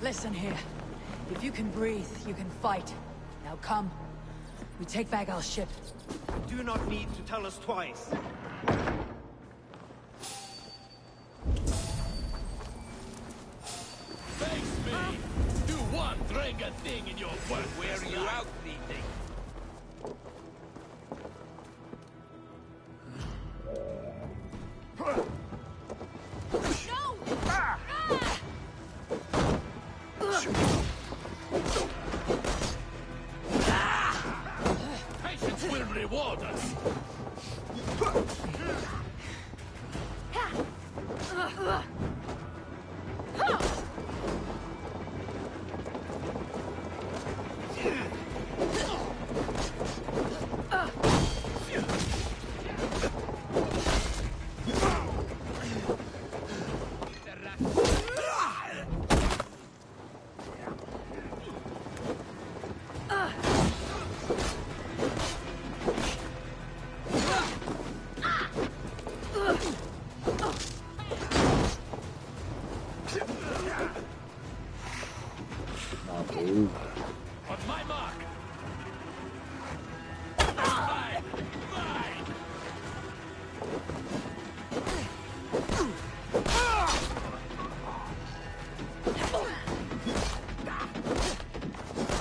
Listen here. If you can breathe, you can fight. Now come. We take back our ship. You do not need to tell us twice. Face me! Do one Drenga thing in your work. Where are you out leading? Patience will reward us. On my mark. Mine. Mine.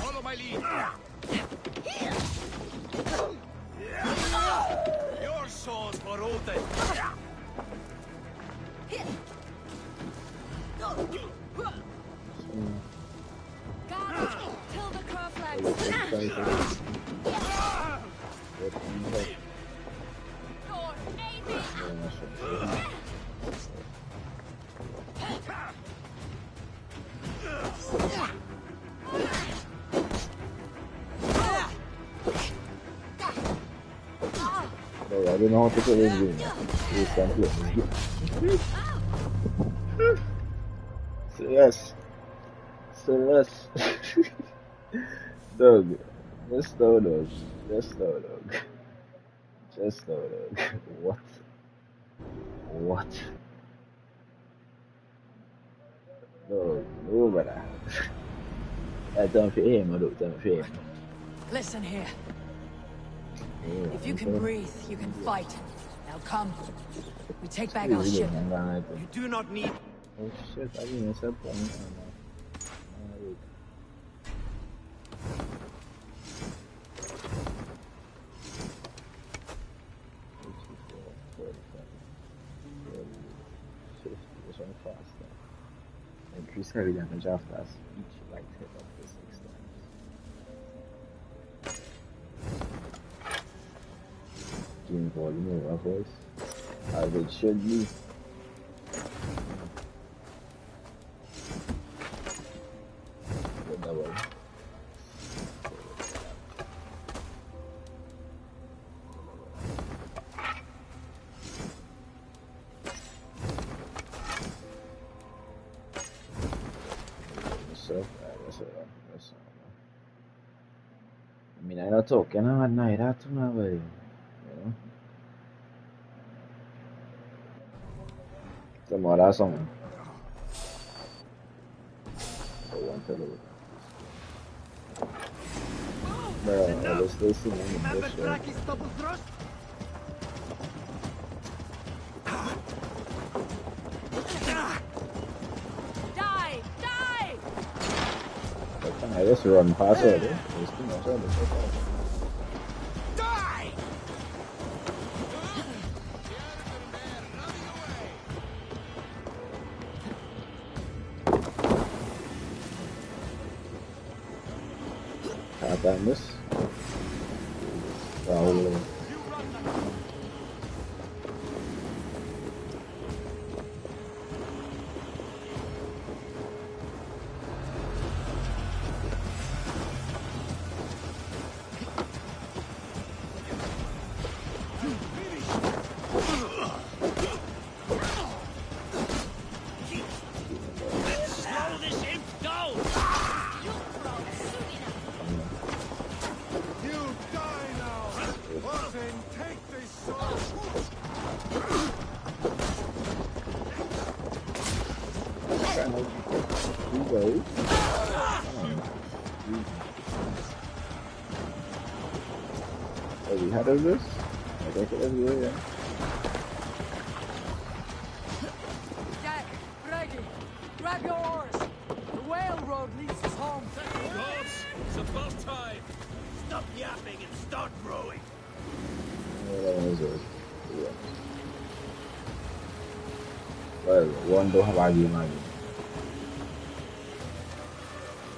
Follow my lead. Your swords for Odin. Till the crow flags. I don't know how to put it in. Yes. Celeste. Dog. Just no dog. Just no dog. Just no dog. What? What? No, no, brother. I don't feel him, I don't feel him. Listen here. If you can breathe, you can fight. Now come. We take back our ship. You do not need... Oh shit, I didn't accept one. Increase heavy damage after us. Each light hit up to 6 times. Gain volume of our voice. As it should be. Double. I mean, I don't talk, you know, at night, that's my way, you know. Tomorrow, that's something. I want to do it. Bro, I was listening in this show. I just run past it. There's too much of it. Die! Tap on this. Probably. Two ways. ahead of this? Okay, let's go, yeah. Jack, Greggy, grab your oars. The whale road leads us home. Gods, it's about time. Stop yapping and start rowing. Yeah, that one was it. Yeah. Well, one don't have argument.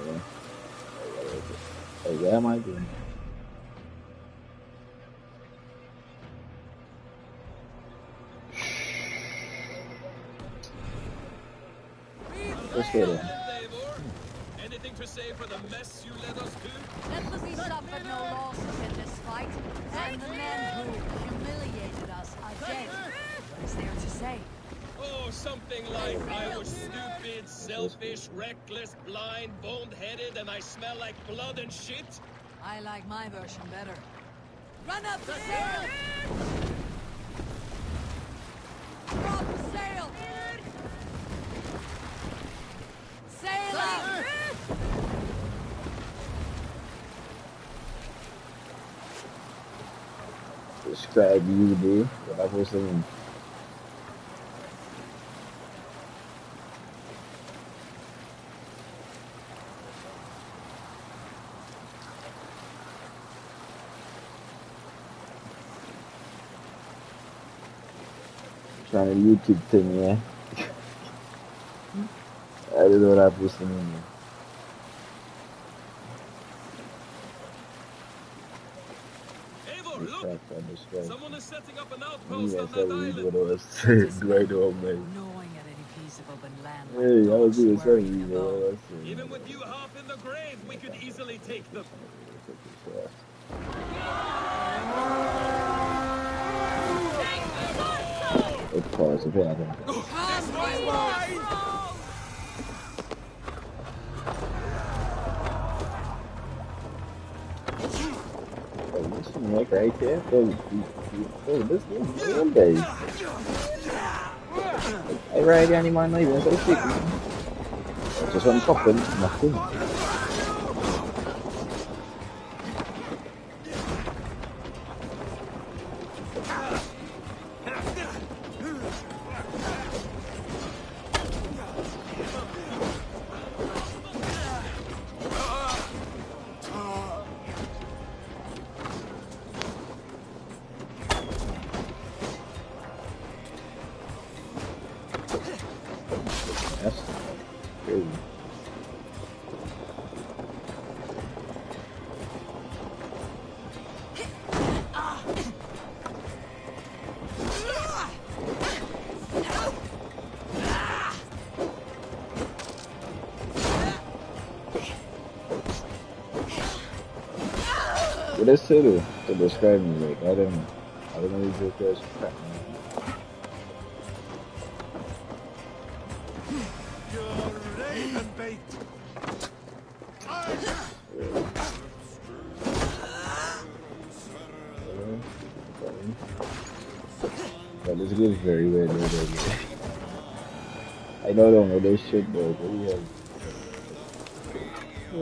Yeah. Hey, where am I doing? Let's go then. Anything to say for the mess you led us to? That we suffered no losses in this fight, and the men who humiliated us are dead. What is there to say? Oh, something like I was stupid, selfish, reckless, blind, bone-headed, and I smell like blood and shit. I like my version better. Run up the sail! Drop the sail! Sail out! Describe you, dude. What I was saying. Trying to YouTube thing, yeah. I don't know what I was saying. Eivor, look! Someone is setting up an outpost Yeah, on so that we island. what I was right on, man. Gnawing at any piece of open land. Hey, I was doing dogs worrying something, a bro. bone. Even with you half in the grave, we could easily take them. Of course, if it happened. Oh, this one like right there. Oh, this is one day. I ride any man not even so sick. Just one couple, nothing. That's crazy. What is to describe me like? I don't know if you guys crap, man. You're raven bait. But this goes very weird. I don't know this shit, bro. What do you have?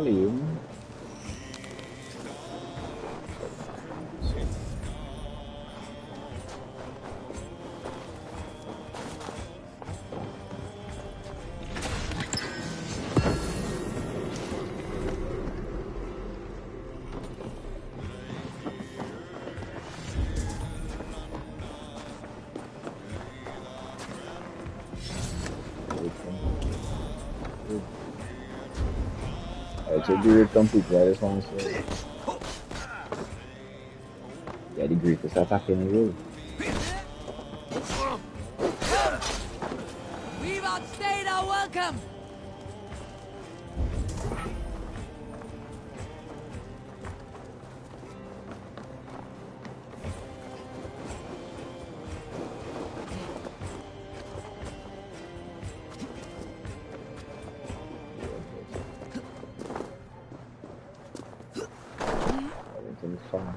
Leave. To do it completely, I just want to say. Yeah, the Greek is attacking the road. We've outstayed our welcome! Everything's fine.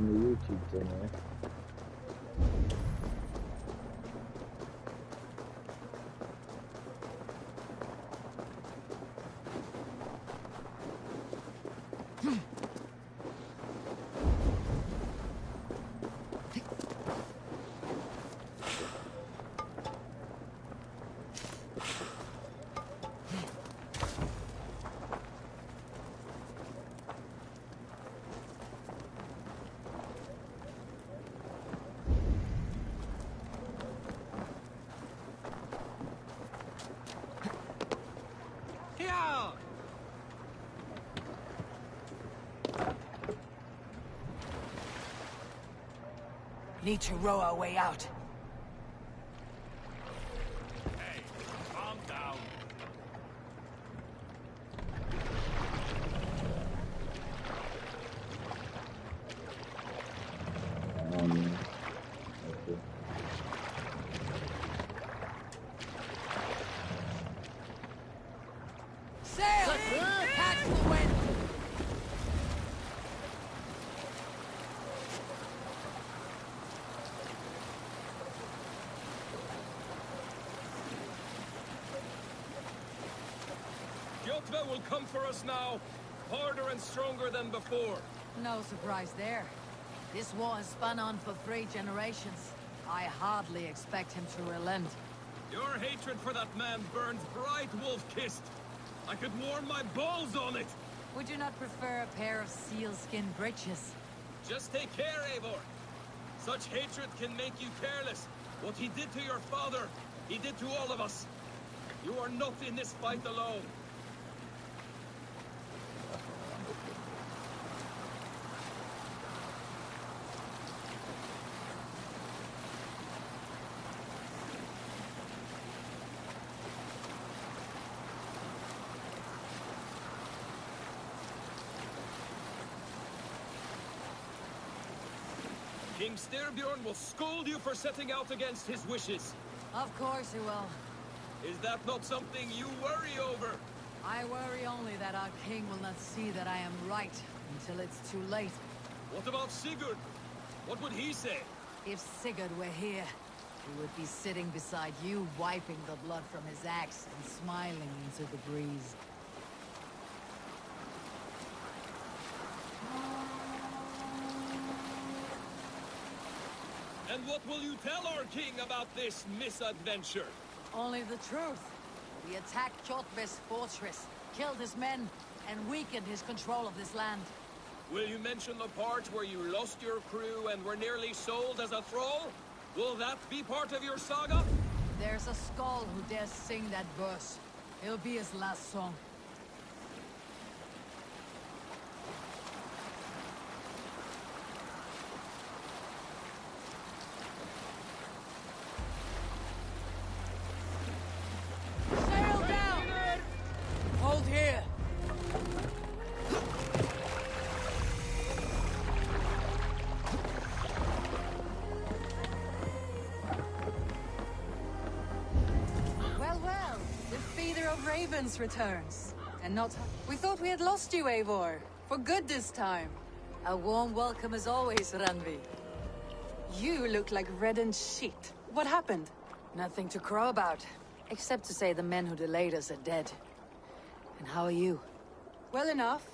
on the YouTube thing, eh? Yeah! Need to row our way out. Hey, calm down. Okay. Sail! Catch the wind! Kjotve will come for us now, harder and stronger than before. No surprise there. This war has spun on for 3 generations. I hardly expect him to relent. Your hatred for that man burns bright, wolf-kissed. I could warm my balls on it. Would you not prefer a pair of sealskin breeches? Just take care, Eivor. Such hatred can make you careless. What he did to your father, he did to all of us. You are not in this fight alone. King Styrbjorn will scold you for setting out against his wishes. Of course he will. Is that not something you worry over? I worry only that our king will not see that I am right until it's too late. What about Sigurd? What would he say? If Sigurd were here, he would be sitting beside you, wiping the blood from his axe and smiling into the breeze. And what will you tell our king about this misadventure? Only the truth. We attacked Kjotve's fortress, killed his men, and weakened his control of this land. Will you mention the part where you lost your crew and were nearly sold as a thrall? Will that be part of your saga? There's a Skald who dares sing that verse. It'll be his last song. Sail down! Hold here! Well, the feeder of ravens returns. And not... We thought we had lost you, Eivor. For good this time. A warm welcome as always, Randvi. You look like reddened shit. What happened? Nothing to crow about, except to say the men who delayed us are dead. And how are you? Well enough.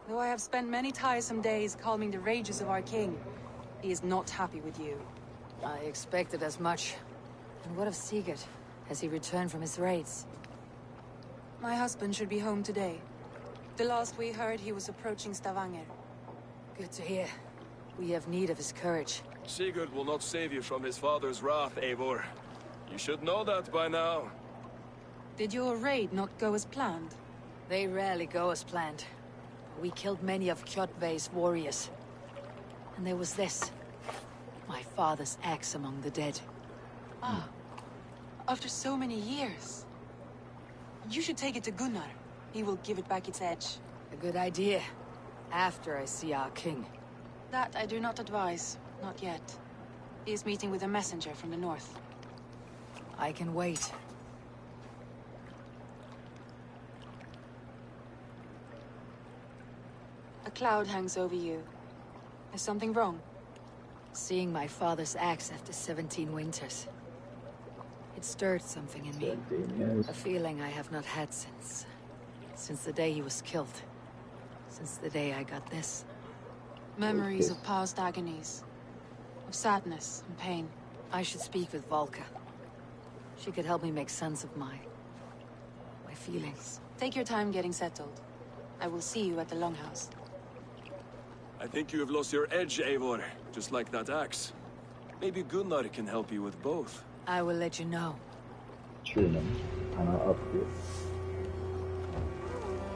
Though I have spent many tiresome days calming the rages of our king. He is not happy with you. I expected as much. And what of Sigurd? Has he returned from his raids? My husband should be home today. The last we heard, he was approaching Stavanger. Good to hear. We have need of his courage. Sigurd will not save you from his father's wrath, Eivor. You should know that by now. Did your raid not go as planned? They rarely go as planned. We killed many of Kjotve's warriors. And there was this. My father's axe among the dead. Ah. After so many years. You should take it to Gunnar. He will give it back its edge. A good idea. After I see our king. That I do not advise. Not yet. He is meeting with a messenger from the north. I can wait. A cloud hangs over you. Is something wrong? Seeing my father's axe after 17 winters. It stirred something in me. 17 years. A feeling I have not had since the day he was killed. Since the day I got this. Memories of past agonies. Of sadness and pain. I should speak with Volka. She could help me make sense of my feelings. Take your time getting settled. I will see you at the Longhouse. I think you have lost your edge, Eivor. Just like that axe. Maybe Gunnar can help you with both. I will let you know. True, man. And I'll upgrade.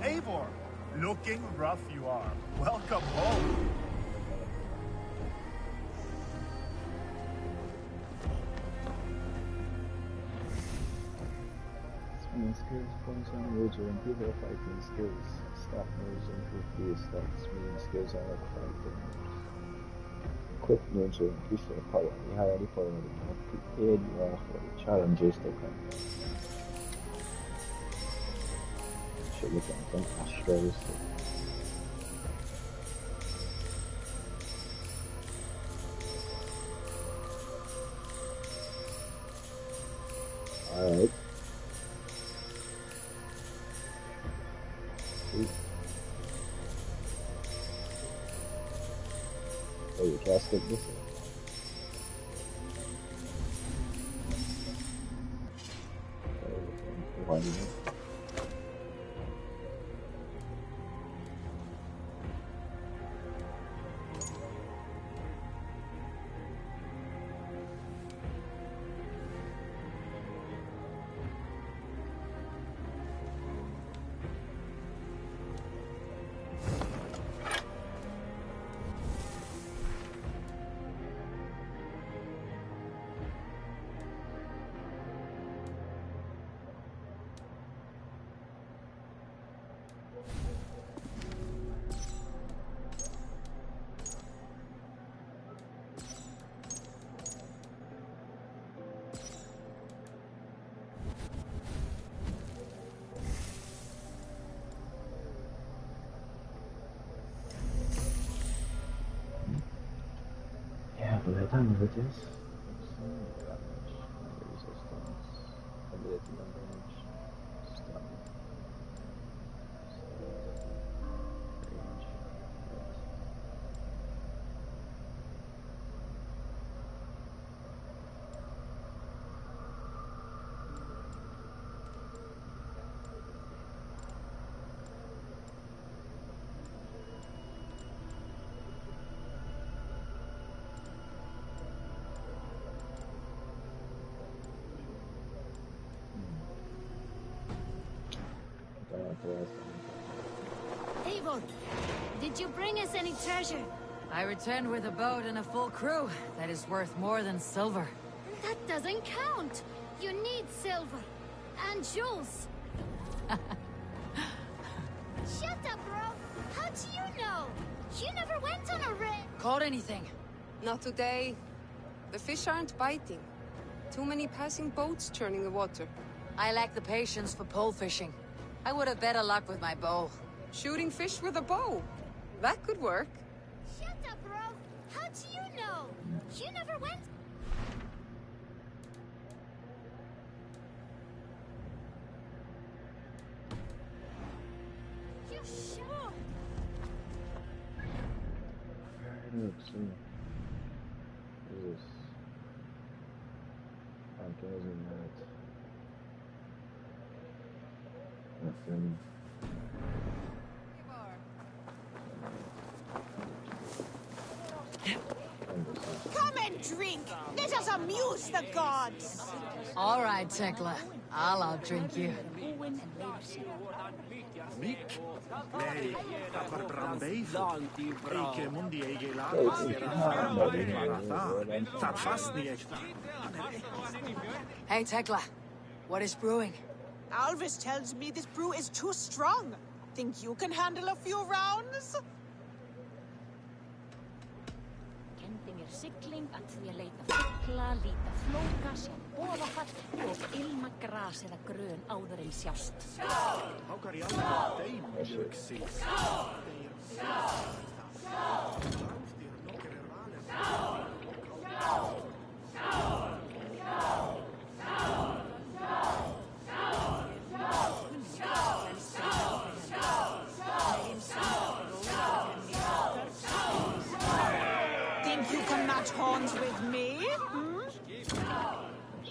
Eivor, looking rough you are. Welcome home. Swimming skills, points on moves will improve your fighting skills. Stat moves improve your stats. Swimming skills are like fighting moves. Quick moves will increase your power. Ni här är det för att du har prepared you are for the challenges to come. Should look at an Astros. Alright. Oh, you can't skip this one. Why did you? By the time of it is damage, resistance, ability damage, stun, range, Eivor, did you bring us any treasure? I returned with a boat and a full crew. That is worth more than silver. That doesn't count. You need silver. And jewels. Shut up, bro. How do you know? You never went on a raid. Caught anything? Not today. The fish aren't biting. Too many passing boats churning the water. I lack the patience for pole fishing. I would have better luck with my bow. Shooting fish with a bow. That could work. Shut up, bro. How do you know? You never went. You sure? Jesus. Pumpkin isn't that. Nothing. Come and drink. Let us amuse the gods. All right, Tekla. I'll outdrink you. Mick? Lei, tapar brandbeven. Eke mundi ege lagen. Tack fast ni echt. Hey, Tekla. What is brewing? Alvis tells me this brew is too strong. Think you can handle a few rounds? Sigling að því að leita fugla, líta flóka, sjá boðafall og ilma gras eða grön áður en sjást. Haukar í alveg þeim mjög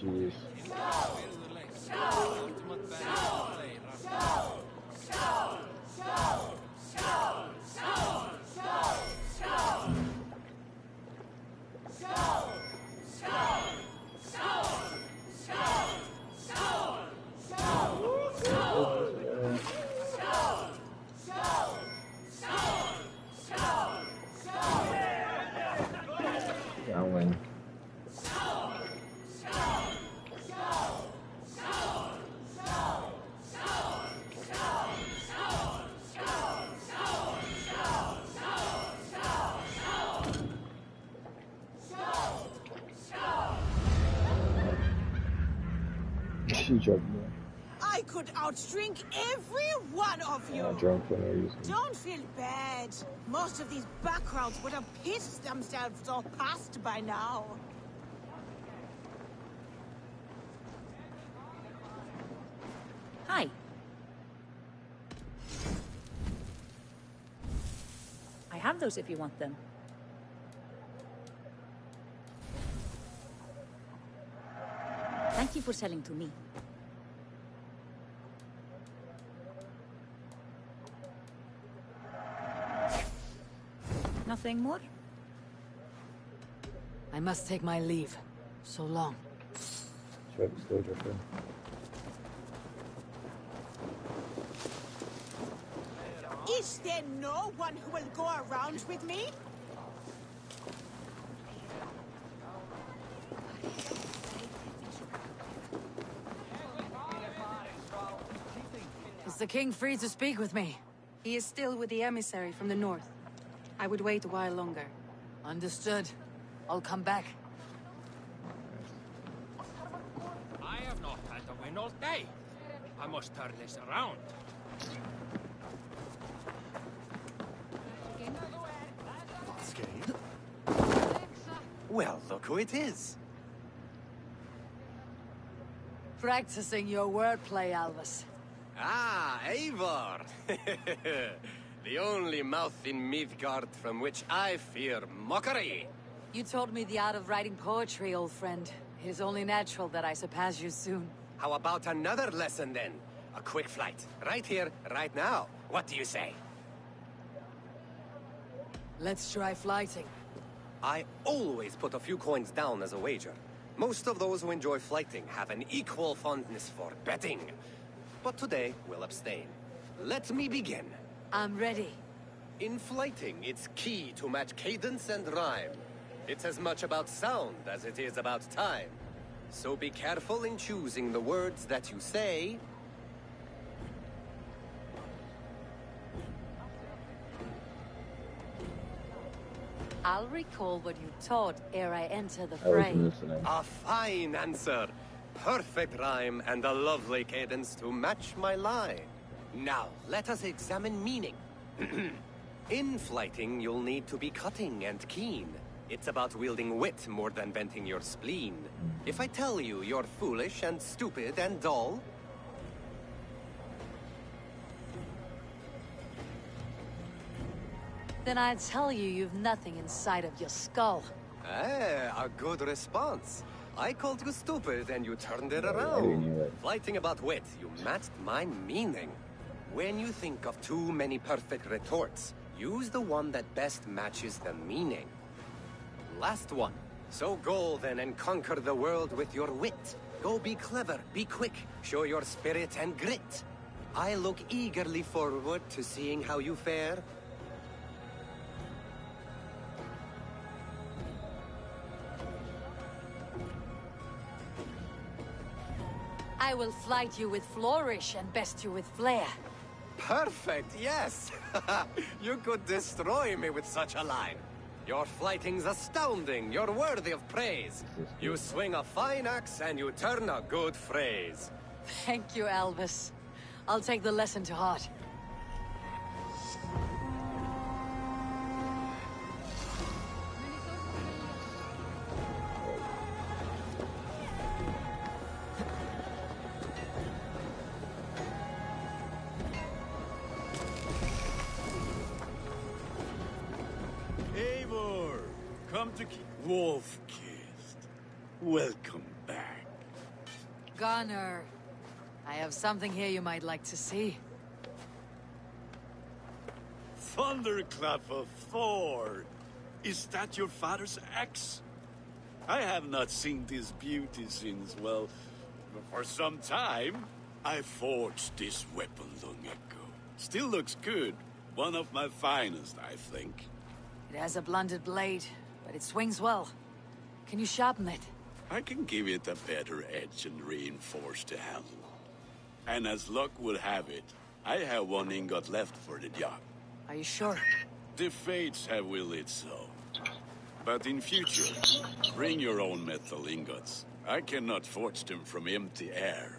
Jeez. Going. She jumped me. I could outdrink every one of you. Drunk for no reason. Don't feel bad. Most of these backgrounds would have pissed themselves off past by now. Hi. I have those if you want them. Thank you for selling to me. Nothing more? I must take my leave. So long. Try to stay drifting. Is there no one who will go around with me? Is the king free to speak with me? He is still with the emissary from the north. I would wait a while longer. Understood. I'll come back. I have not had a win all day. I must turn this around. Well, look who it is. Practicing your wordplay, Alvis. Ah, Eivor! The only mouth in Midgard from which I fear mockery. You taught me the art of writing poetry, old friend. It is only natural that I surpass you soon. How about another lesson then? A quick flight. Right here, right now. What do you say? Let's try flighting. I always put a few coins down as a wager. Most of those who enjoy flighting have an equal fondness for betting. But today, we'll abstain. Let me begin. I'm ready. In flighting, it's key to match cadence and rhyme. It's as much about sound as it is about time. So be careful in choosing the words that you say. I'll recall what you taught ere I enter the I was fray. listening. A fine answer. Perfect rhyme and a lovely cadence to match my line. Now, let us examine meaning. In flighting, you'll need to be cutting and keen. It's about wielding wit more than venting your spleen. If I tell you you're foolish and stupid and dull, Then I'd tell you you've nothing inside of your skull. a good response. I called you stupid and you turned it I around. knew it. Flighting about wit, you matched my meaning. When you think of too many perfect retorts, use the one that best matches the meaning. Last one. So go then and conquer the world with your wit. Go be clever, be quick, show your spirit and grit. I look eagerly forward to seeing how you fare. I will flight you with flourish and best you with flair. Perfect, yes! You could destroy me with such a line. Your flighting's astounding, you're worthy of praise. You swing a fine axe and you turn a good phrase. Thank you, Alvis. I'll take the lesson to heart. Eivor, come to Wolf-Kissed. Welcome back. Gunnar. I have something here you might like to see. Thunderclap of Thor! Is that your father's axe? I have not seen this beauty since, well, for some time. I forged this weapon long ago. Still looks good. One of my finest, I think. It has a blunted blade, but it swings well. Can you sharpen it? I can give it a better edge and reinforce the handle. And as luck would have it, I have one ingot left for the job. Are you sure? The fates have willed it so. But in future, bring your own metal ingots. I cannot forge them from empty air.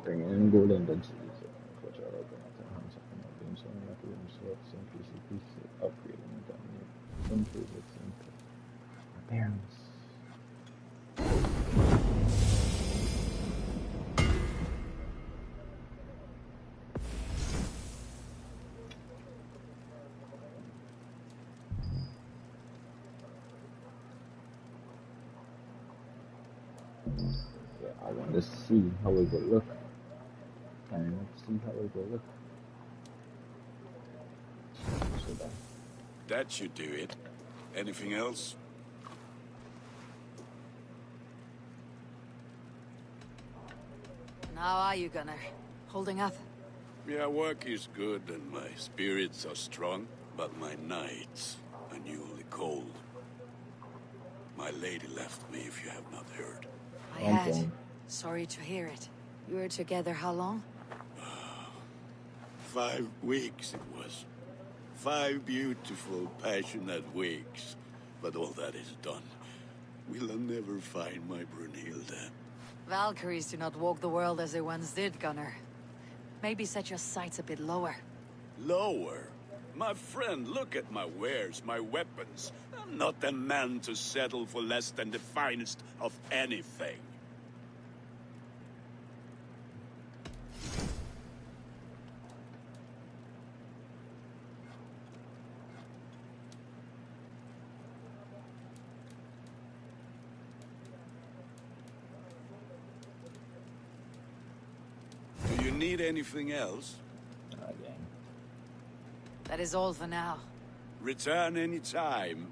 Bringing in golden density, which are open at the hands of the beams on that room, so it's simply upgrading and down improve its appearance. Yeah, I want to see how it will look. Can I see how it will look? So That should do it. Anything else? How are you, Gunnar? Holding up? Yeah, work is good and my spirits are strong, but my nights are newly cold. My lady left me, if you have not heard. I had. Sorry to hear it. You were together how long? 5 weeks it was. 5 beautiful, passionate weeks. But all that is done. Will I never find my Brunhilde? Valkyries do not walk the world as they once did, Gunnar. Maybe set your sights a bit lower. Lower? My friend, look at my wares, my weapons. I'm not a man to settle for less than the finest of anything. Do you need anything else? That is all for now. Return any time.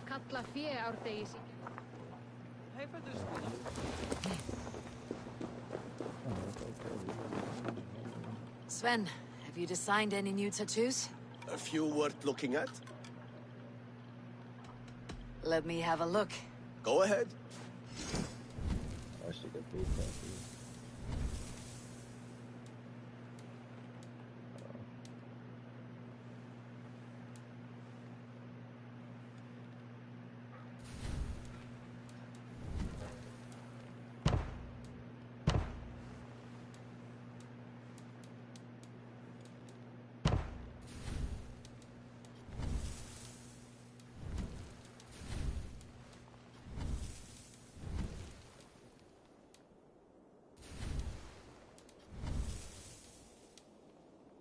Kalla fé árdegi sín. Sven, have you designed any new tattoos? A few worth looking at? Let me have a look. Go ahead. I should get paid for that.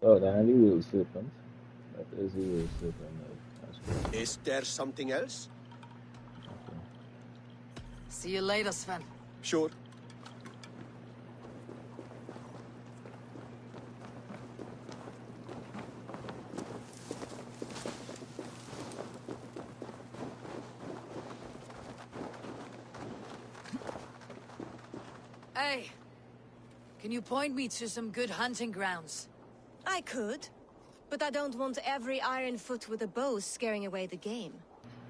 Oh, the evil serpent. That is evil serpent. Is there something else? Okay. See you later, Sven. Sure. Hey, can you point me to some good hunting grounds? I could, but I don't want every Ironfoot with a bow scaring away the game.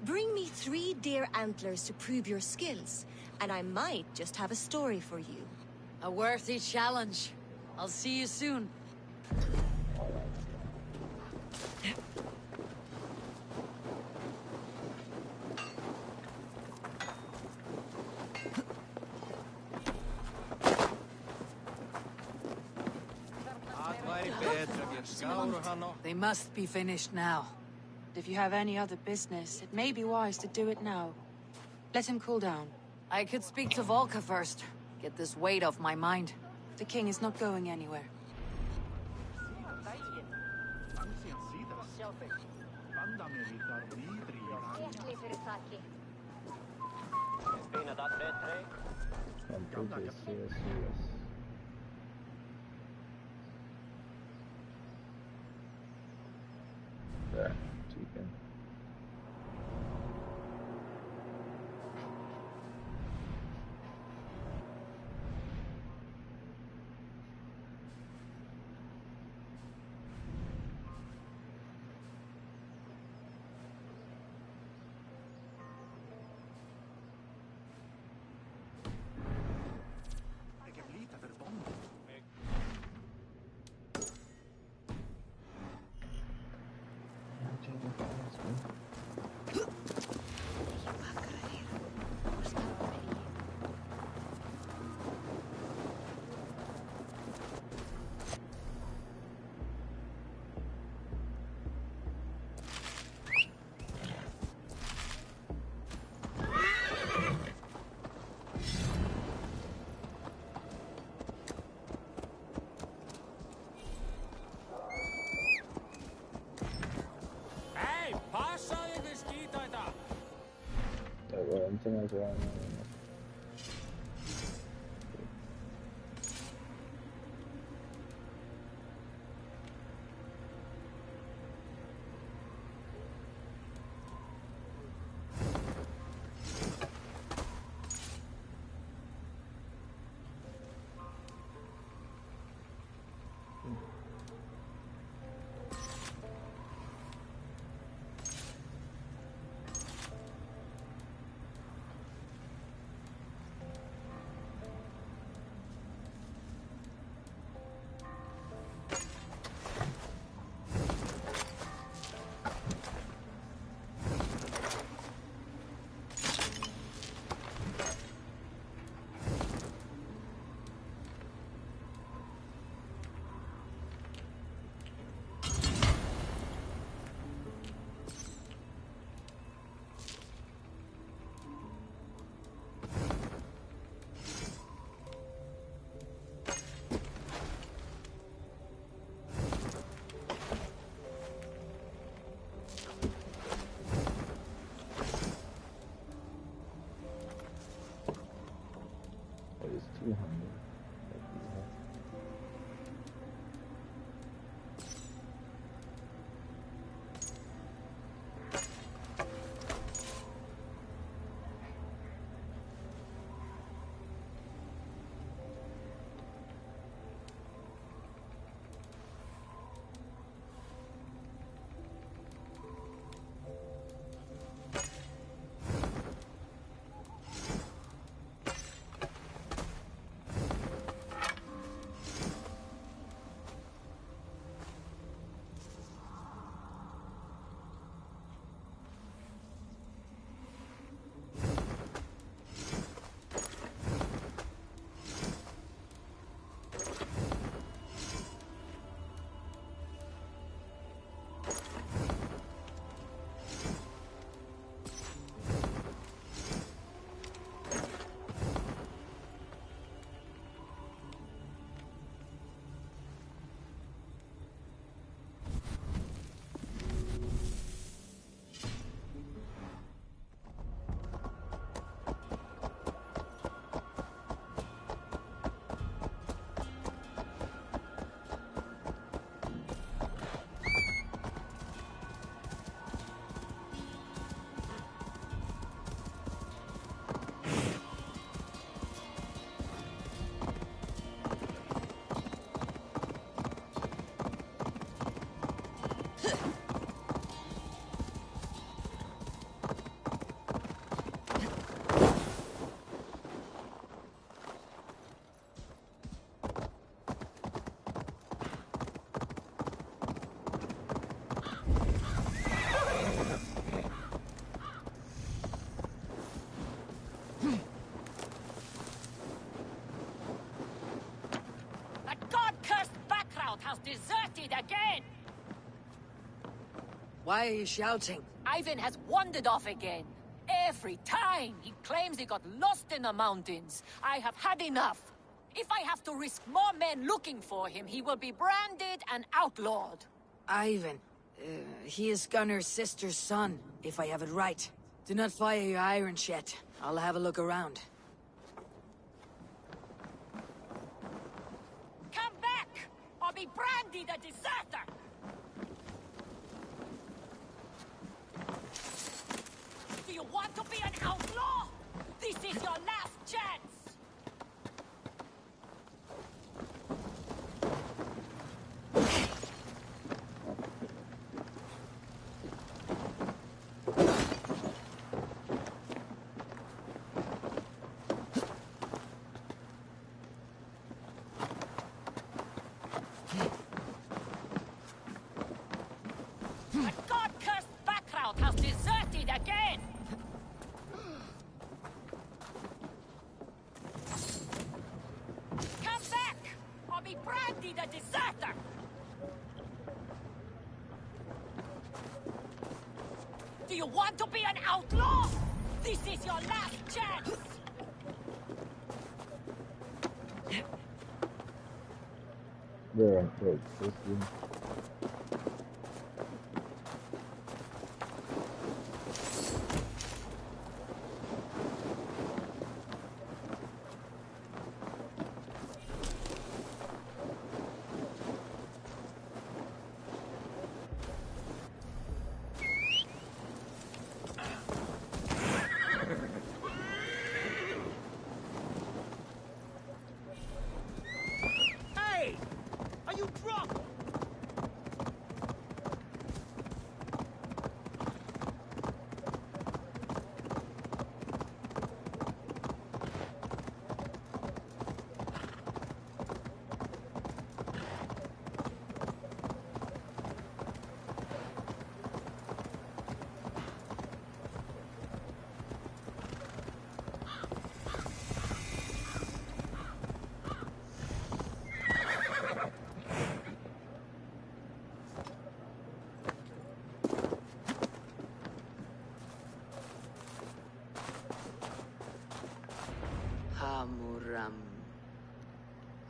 Bring me 3 deer antlers to prove your skills, and I might just have a story for you. A worthy challenge. I'll see you soon. They must be finished now. If you have any other business, it may be wise to do it now. Let him cool down. I could speak to Volka first. Get this weight off my mind. The king is not going anywhere. Där, typen. Anything else around there? Deserted again! Why are you shouting? Ivan has wandered off again. Every time he claims he got lost in the mountains. I have had enough. If I have to risk more men looking for him, he will be branded and outlawed. Ivan. He is Gunnar's sister's son, if I have it right. Do not fire your irons yet. I'll have a look around. Come back, or be branded a deserter! Do you want to be an outlaw? This is your last chance! Do you want to be an outlaw? This is your last chance! Wait, this room.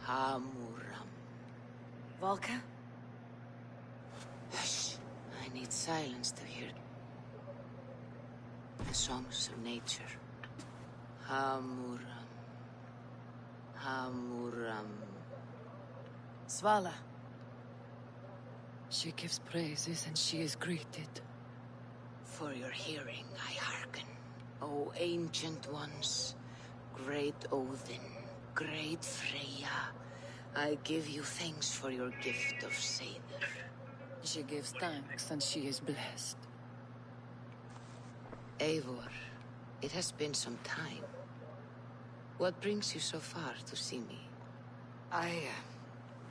Hamuram. Volka? Hush. I need silence to hear the songs of nature. Hamuram. Hamuram. Svala. She gives praises and she is greeted. For your hearing, I hearken. O ancient ones, great Odin, great Freya, I give you thanks for your gift of Seiðr. She gives thanks and she is blessed. Eivor, it has been some time. What brings you so far to see me? I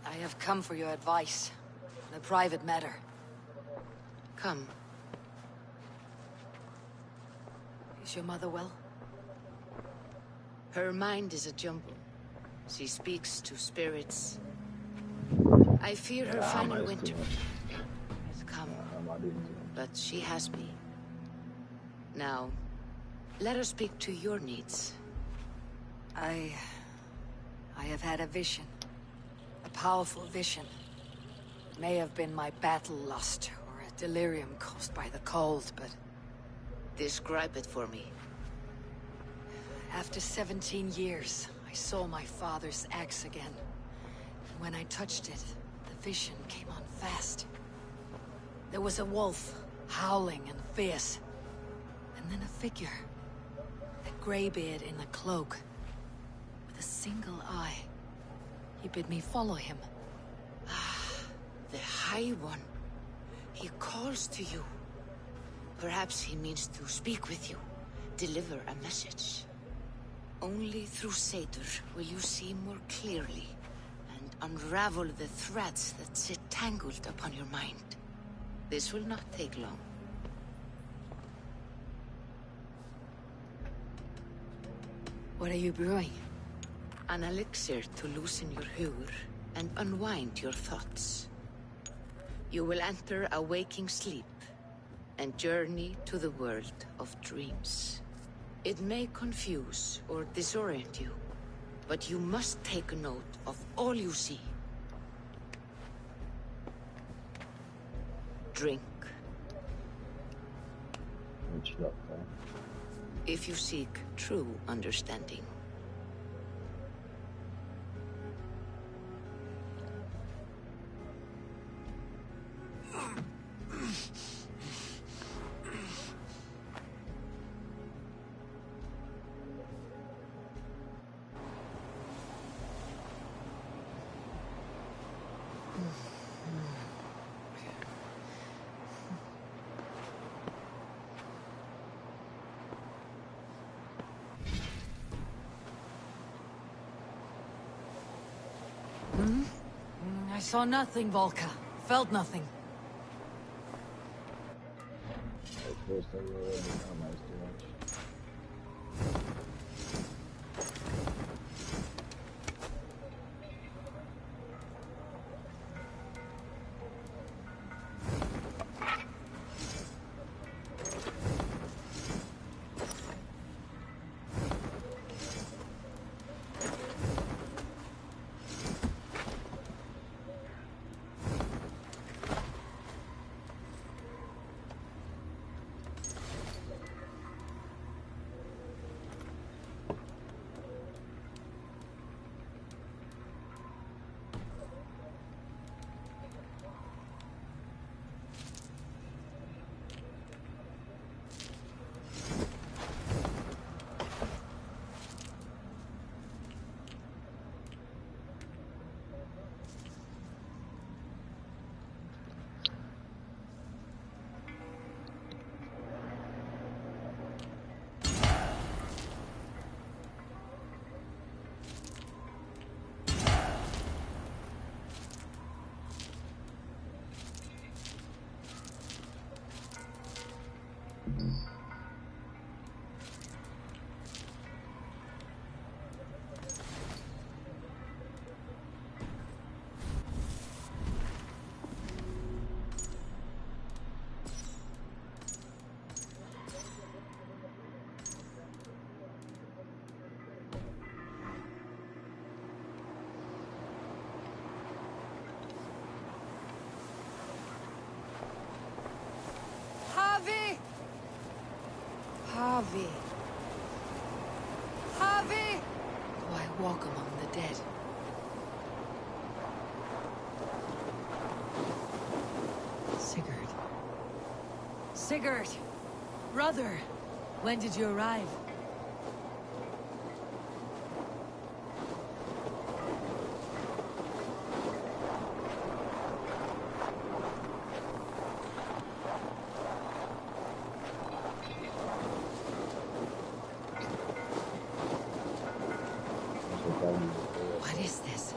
have come for your advice. On a private matter. Come. Is your mother well? Her mind is a jumble. She speaks to spirits. I fear her final winter has come, but she has me. Now, let her speak to your needs. I have had a vision. A powerful vision. It may have been my battle lust, or a delirium caused by the cold, but... Describe it for me. After 17 years, I saw my father's axe again. And when I touched it, the vision came on fast. There was a wolf, howling and fierce. And then a figure. A graybeard in a cloak. With a single eye. He bid me follow him. Ah, the High One. He calls to you. Perhaps he means to speak with you, deliver a message. Only through Seder will you see more clearly and unravel the threads that sit tangled upon your mind. This will not take long. What are you brewing? An elixir to loosen your hugur and unwind your thoughts. You will enter a waking sleep and journey to the world of dreams. It may confuse or disorient you, but you must take note of all you see. Drink. If you seek true understanding. I saw nothing, Volka. Felt nothing. Of course, I will already know too much. Harvey. Harvey! Do I walk among the dead? Sigurd. Sigurd! Brother! When did you arrive? What is this?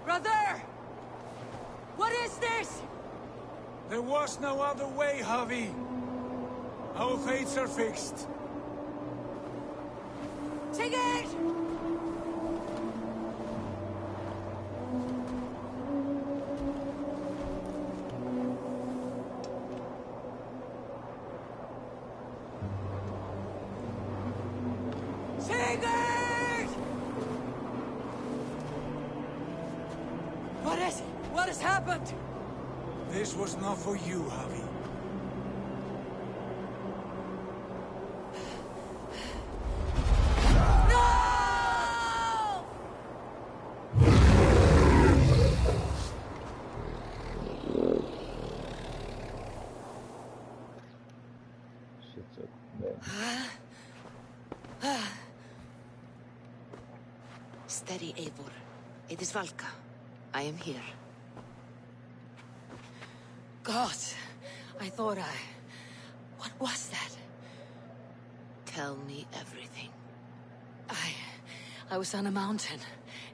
Brother! What is this? There was no other way, Javi. Our fates are fixed. Sigurd! Jesse, what has happened? This was not for you, Javi. Steady, Eivor. It is Valka. I am here. God, I thought What was that? Tell me everything. I was on a mountain,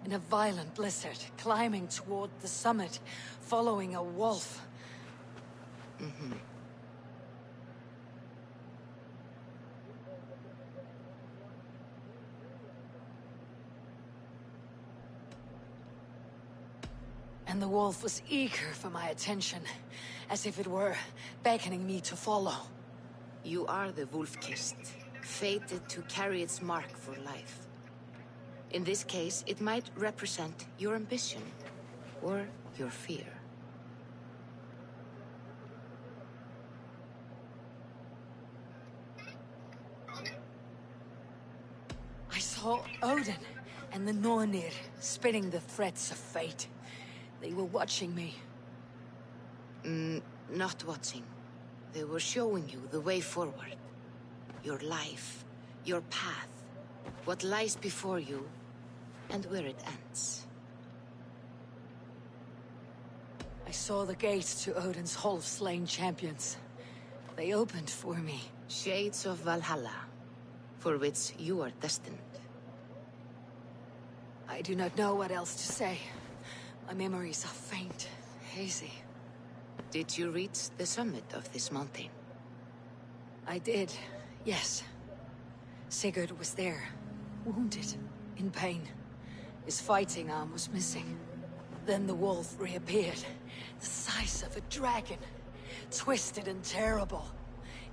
in a violent blizzard, climbing toward the summit, following a wolf. Mm-hmm. And the wolf was eager for my attention, as if it were beckoning me to follow. You are the Wolf-Kissed, fated to carry its mark for life. In this case, it might represent your ambition, or your fear. I saw Odin and the Nornir spitting the threats of fate. They were watching me. Not watching. They were showing you the way forward. Your life, your path, what lies before you, and where it ends. I saw the gates to Odin's Hall of Slain Champions. They opened for me. Shades of Valhalla, for which you are destined. I do not know what else to say. My memories are faint, hazy. Did you reach the summit of this mountain? I did, yes. Sigurd was there, wounded, in pain. His fighting arm was missing. Then the wolf reappeared, the size of a dragon, twisted and terrible.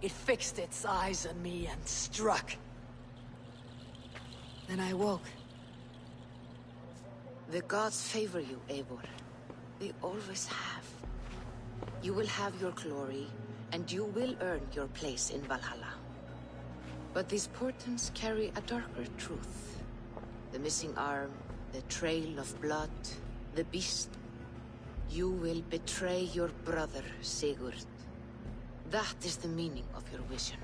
It fixed its eyes on me and struck. Then I woke. The gods favor you, Eivor. They always have. You will have your glory, and you will earn your place in Valhalla. But these portents carry a darker truth. The missing arm, the trail of blood, the beast. You will betray your brother, Sigurd. That is the meaning of your vision.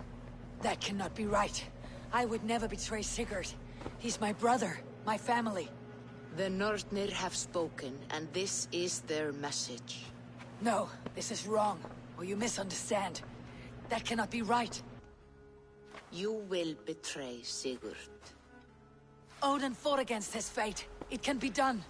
That cannot be right. I would never betray Sigurd. He's my brother, my family. The Nornir have spoken, and this is their message. No, this is wrong, or you misunderstand. That cannot be right. You will betray Sigurd. Odin fought against his fate. It can be done.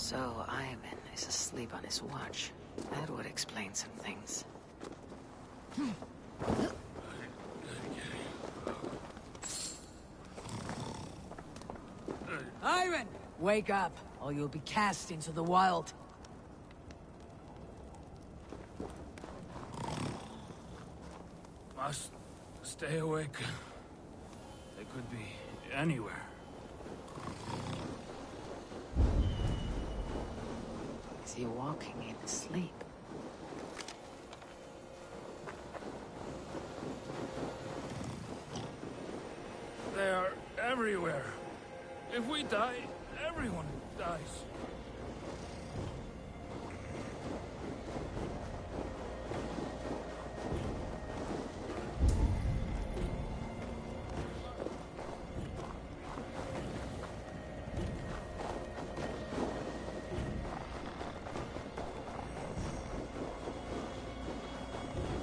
So Ivan is asleep on his watch. That would explain some things. Ivan! Wake up, or you'll be cast into the wild. Must stay awake. They could be anywhere. Is he walking in his sleep? They are everywhere. If we die, everyone dies.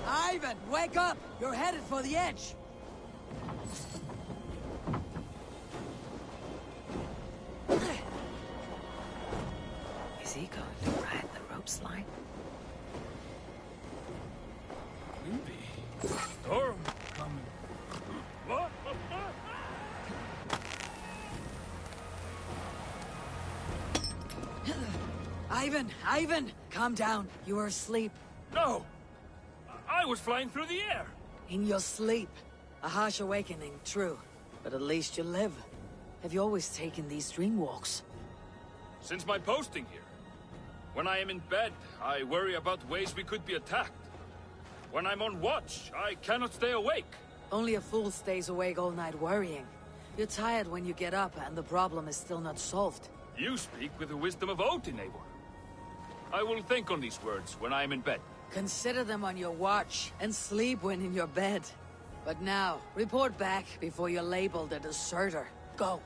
Ivan, wake up! You're headed for the edge! Is he going to ride the rope slide? Maybe. Storm coming. What? Ivan! Calm down. You were asleep. No! I was flying through the air! In your sleep. A harsh awakening, true. But at least you live. Have you always taken these dream walks? Since my posting here. When I am in bed, I worry about ways we could be attacked. When I'm on watch, I cannot stay awake. Only a fool stays awake all night worrying. You're tired when you get up and the problem is still not solved. You speak with the wisdom of Odin, Eivor. I will think on these words when I am in bed. Consider them on your watch and sleep when in your bed. But now, report back before you're labeled a deserter. Go.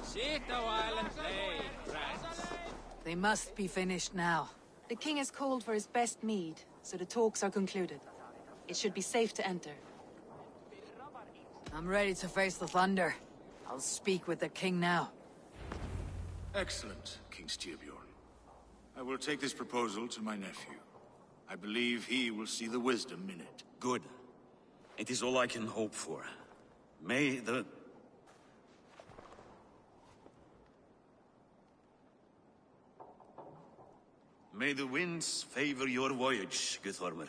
Sit a while and play, friends. They must be finished now. The king has called for his best mead, so the talks are concluded. It should be safe to enter. I'm ready to face the thunder. I'll speak with the king now. Excellent, King Styrbjorn. I will take this proposal to my nephew. I believe he will see the wisdom in it. Good. It is all I can hope for. May the... May the winds favor your voyage, Guthorm.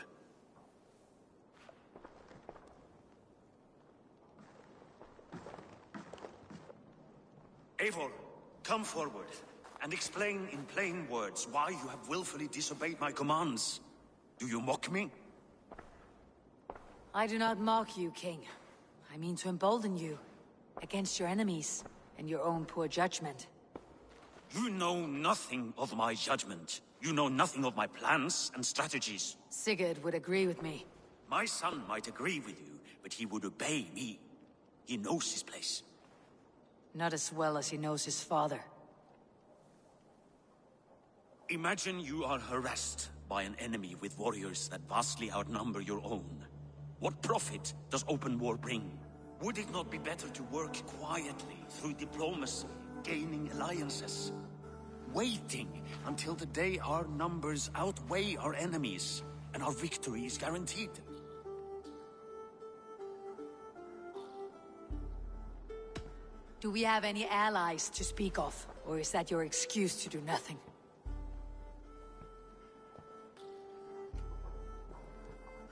Eivor, come forward and explain in plain words why you have willfully disobeyed my commands. Do you mock me? I do not mock you, King. I mean to embolden you against your enemies and your own poor judgment. You know nothing of my judgment. You know nothing of my plans and strategies. Sigurd would agree with me. My son might agree with you, but he would obey me. He knows his place. Not as well as he knows his father. Imagine you are harassed by an enemy with warriors that vastly outnumber your own. What profit does open war bring? Would it not be better to work quietly through diplomacy, gaining alliances? waiting until the day our numbers outweigh our enemies, and our victory is guaranteed. Do we have any allies to speak of? Or is that your excuse to do nothing?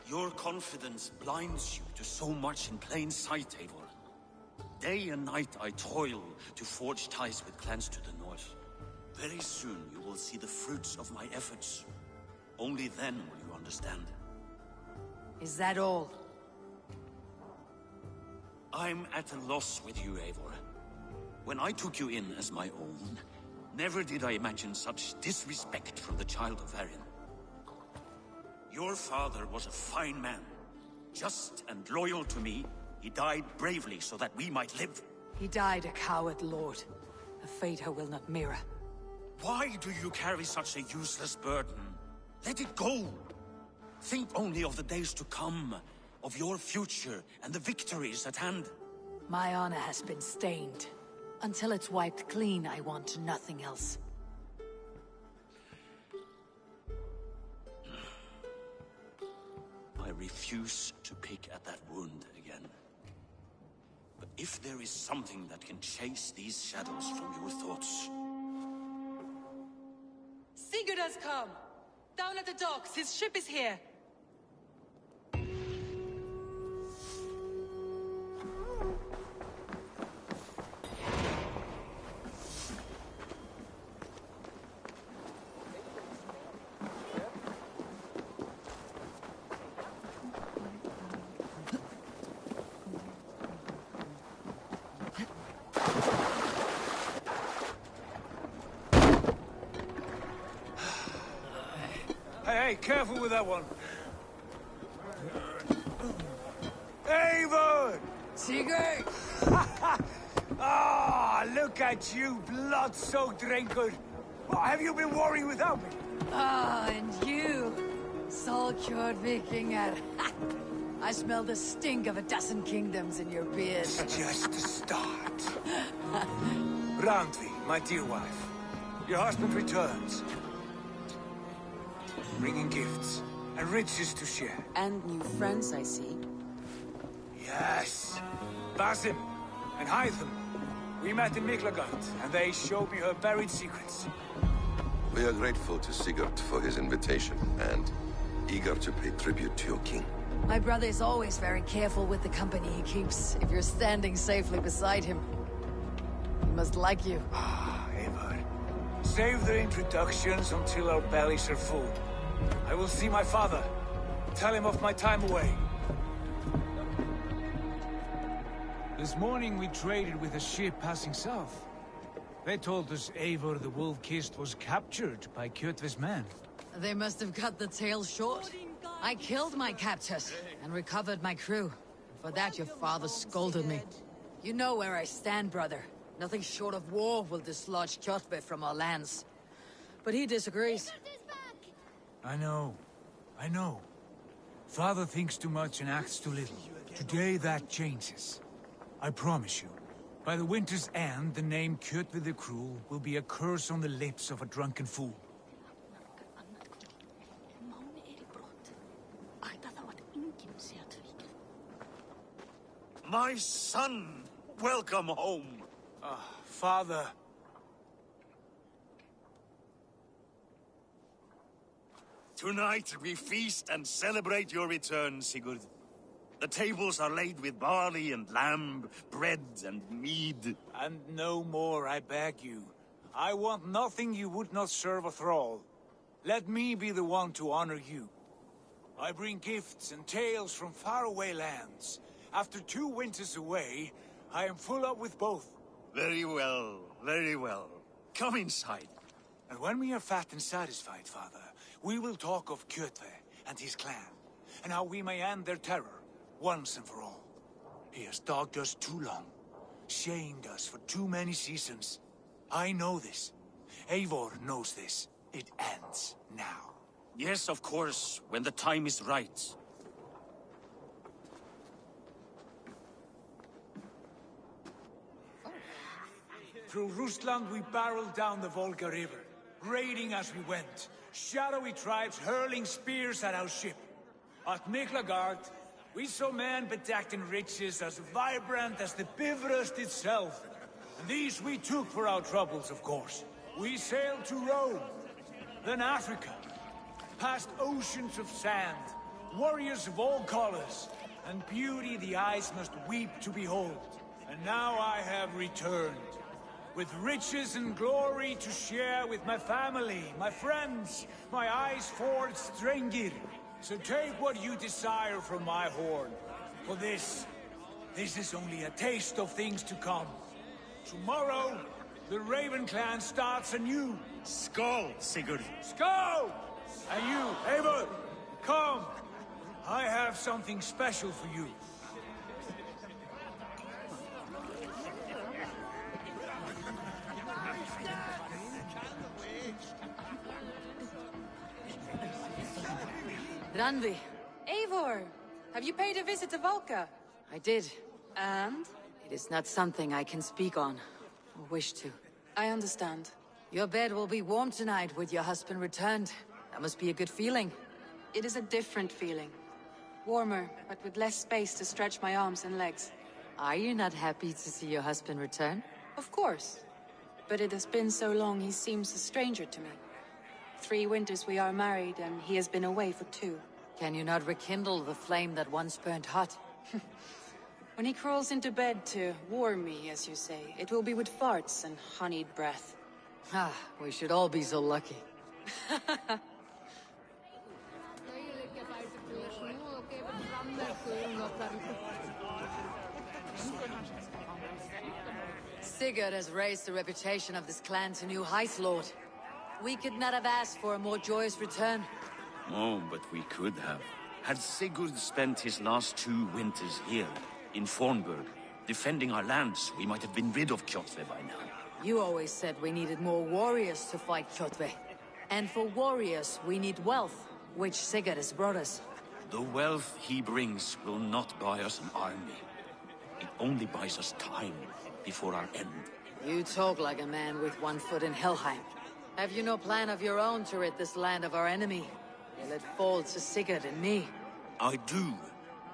Your confidence blinds you to so much in plain sight, Eivor. Day and night I toil to forge ties with clans to the north. Very soon you will see the fruits of my efforts. Only then will you understand. Is that all? I'm at a loss with you, Eivor. When I took you in as my own, never did I imagine such disrespect from the child of Varin. Your father was a fine man. Just and loyal to me, he died bravely so that we might live. He died a coward, Lord. A fate I will not mirror. Why do you carry such a useless burden? Let it go! Think only of the days to come, of your future and the victories at hand. My honor has been stained. Until it's wiped clean, I want nothing else. I refuse to pick at that wound again. But if there is something that can chase these shadows from your thoughts... Sigurd has come! Down at the docks, his ship is here! Hey, careful with that one. Eivor! Sigurd! Ah, look at you, blood-soaked Drinkard. Have you been worrying without me? Ah, and you, soul-cured Vikingar. I smell the stink of 12 kingdoms in your beard. Just the start. Randvi, my dear wife, your husband returns. Bringing gifts and riches to share. And new friends, I see. Yes. Basim and Hytham. We met in Miklagard, and they showed me her buried secrets. We are grateful to Sigurd for his invitation, and eager to pay tribute to your king. My brother is always very careful with the company he keeps, if you're standing safely beside him. He must like you. Ah, Eivor. Save the introductions until our bellies are full. I will see my father. Tell him of my time away. This morning we traded with a ship passing south. They told us Eivor the Wolf-Kissed was captured by Kjotve's men. They must have cut the tail short. I killed my captors and recovered my crew. For that your father scolded me. You know where I stand, brother. Nothing short of war will dislodge Kjotve from our lands. But he disagrees. I know. Father thinks too much and acts too little. Today that changes. I promise you. By the winter's end, the name Kjotve the Cruel will be a curse on the lips of a drunken fool. My son! Welcome home! Father. Tonight we feast and celebrate your return, Sigurd. The tables are laid with barley and lamb, bread and mead. And no more, I beg you. I want nothing you would not serve a thrall. Let me be the one to honor you. I bring gifts and tales from faraway lands. After 2 winters away, I am full up with both. Very well, very well. Come inside. And when we are fat and satisfied, Father, we will talk of Kjotve and his clan, and how we may end their terror, once and for all. He has dogged us too long, shamed us for too many seasons. I know this. Eivor knows this. It ends now. Yes, of course, when the time is right. Through Rusland we barreled down the Volga River. raiding as we went. Shadowy tribes hurling spears at our ship. At Miklagard, we saw men bedecked in riches as vibrant as the Bifrost itself. And these we took for our troubles, of course. We sailed to Rome, then Africa, past oceans of sand, warriors of all colors, and beauty the eyes must weep to behold. And now I have returned, with riches and glory to share with my family, my friends, my eyes-forged Strengir. So take what you desire from my horn. For this is only a taste of things to come. Tomorrow, the Raven clan starts anew. Skål, Sigurd. Skål! And you, Eivor, come. I have something special for you. Randvi. Eivor, have you paid a visit to Valka? I did. And? It is not something I can speak on, or wish to. I understand. Your bed will be warm tonight with your husband returned. That must be a good feeling. It is a different feeling. Warmer, but with less space to stretch my arms and legs. Are you not happy to see your husband return? Of course. But it has been so long he seems a stranger to me. 3 winters we are married, and he has been away for 2. Can you not rekindle the flame that once burned hot? When he crawls into bed to warm me, as you say, it will be with farts and honeyed breath. Ah, we should all be so lucky. Sigurd has raised the reputation of this clan to new heights, Lord. We could not have asked for a more joyous return. Oh, but we could have. Had Sigurd spent his last 2 winters here, in Fornburg, defending our lands, we might have been rid of Kjotve by now. You always said we needed more warriors to fight Kjotve. And for warriors, we need wealth, which Sigurd has brought us. The wealth he brings will not buy us an army. It only buys us time before our end. You talk like a man with one foot in Helheim. Have you no plan of your own to rid this land of our enemy? Will it fall to Sigurd and me? I do,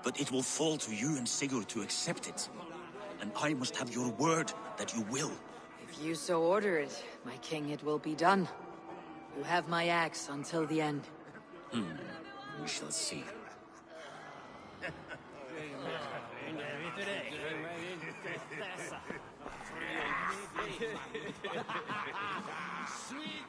but it will fall to you and Sigurd to accept it. And I must have your word that you will. If you so order it, my king, it will be done. You have my axe until the end. We shall see. Sweet